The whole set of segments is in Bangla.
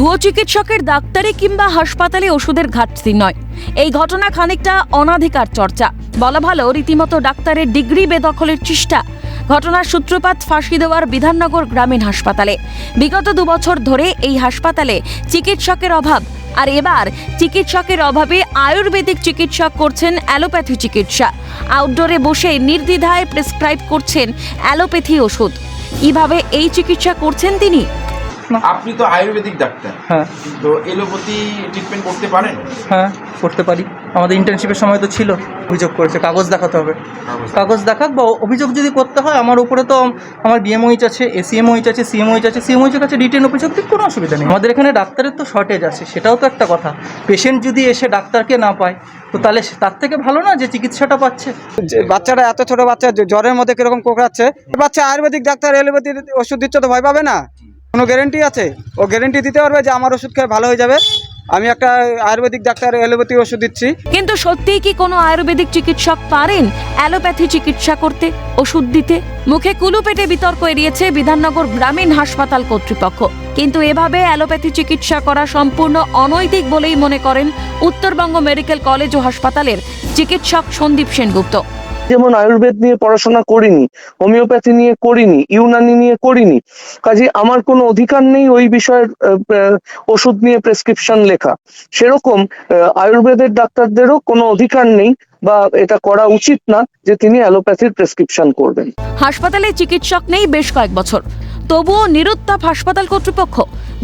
ভুয়ো চিকিৎসকের ডাক্তারি কিংবা হাসপাতালে ওষুধের ঘাটতি নয়, এই ঘটনা খানিকটা অনাধিকার চর্চা, বলা ভালো রীতিমতো ডাক্তারের ডিগ্রি বেদখলের চেষ্টা। ঘটনার সূত্রপাত ফাঁসি দেওয়ার বিধাননগর গ্রামীণ হাসপাতালে। বিগত 2 বছর ধরে এই হাসপাতালে চিকিৎসকের অভাব, আর এবার চিকিৎসকের অভাবে আয়ুর্বেদিক চিকিৎসক করছেন অ্যালোপ্যাথি চিকিৎসা। আউটডোরে বসে নির্দ্বিধায় প্রেসক্রাইব করছেন অ্যালোপ্যাথি ওষুধ। কিভাবে এই চিকিৎসা করছেন তিনি? আপনি তো আয়ুর্বেদিক ডাক্তার, হ্যাঁ তো এলোপ্যাথি ট্রিটমেন্ট করতে পারেন? হ্যাঁ করতে পারি। আমাদের ইন্টার্নশিপের সময় তো ছিল। অভিযোগ করেছে, কাগজ দেখাতে হবে। কাগজ দেখাক বা অভিযোগ যদি করতে হয়, আমার উপরে তো আমার বিএমওইচ আছে, এসিএমওইচ আছে, সিএমওইচ আছে। সিএমওইচের কাছে রিটেন অভিযোগ দিক, কোনো অসুবিধা নেই। আমাদের এখানে ডাক্তারের তো শর্টেজ আছে, সেটাও তো একটা কথা। পেশেন্ট যদি এসে ডাক্তারকে না পায়, তো তাহলে তার থেকে ভালো না যে চিকিৎসাটা পাচ্ছে। যে বাচ্চারা এত ছোট বাচ্চা জ্বরের মধ্যে কিরকম কোঁকড়াচ্ছে, বাচ্চা আয়ুর্বেদিক ডাক্তার এলোপ্যাথির ওষুধ দিচ্ছে তো ভয় পাবে না? কোনো গ্যারেন্টি আছে? ও গ্যারেন্টি দিতে পারবে যে আমার ওষুধ খেয়ে ভালো হয়ে যাবে? আমি একটা আয়ুর্বেদিক ডাক্তার এলোপ্যাথি ওষুধ দিচ্ছি। কিন্তু সত্যিই কি কোনো আয়ুর্বেদিক চিকিৎসক পারেন অ্যালোপ্যাথি চিকিৎসা করতে, ওষুধ দিতে? মুখে কুলু পেটে বিতর্ক এড়িয়েছে বিধাননগর গ্রামীণ হাসপাতাল কর্তৃপক্ষ। কিন্তু এভাবে অ্যালোপ্যাথি চিকিৎসা করা সম্পূর্ণ অনৈতিক বলেই মনে করেন উত্তরবঙ্গ মেডিকেল কলেজ ও হাসপাতালের চিকিৎসক সন্দীপ সেনগুপ্ত। যেমন আয়ুর্বেদ নিয়ে পড়াশোনা করিনি, হোমিওপ্যাথি নিয়ে করিনি, ইউনানি নিয়ে করিনি, কাজে আমার কোনো অধিকার নেই ওই বিষয়ের ওষুধ নিয়ে প্রেসক্রিপশন লেখা। সেরকম আয়ুর্বেদের ডাক্তারদেরও কোনো অধিকার নেই বা এটা করা উচিত না যে তিনি অ্যালোপ্যাথির প্রেসক্রিপশন করবেন। হাসপাতালে চিকিৎসক নেই বেশ কয়েক বছর, তবুও নিরুত্তাপ হাসপাতাল কর্তৃপক্ষ।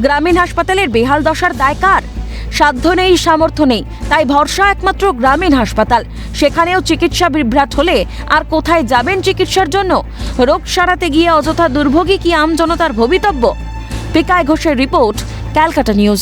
গ্রামীণ হাসপাতালের বেহাল দশার দায় কার? সাধ্য নেই, সামর্থ্য নেই, তাই ভরসা একমাত্র গ্রামীণ হাসপাতাল। সেখানেও চিকিৎসা বিভ্রাট হলে আর কোথায় যাবেন চিকিৎসার জন্য? রোগ সারাতে গিয়ে অযথা দুর্ভোগী কি আমজনতার ভবিতব্য? পিকায় ঘোষের রিপোর্ট, ক্যালকাটা নিউজ।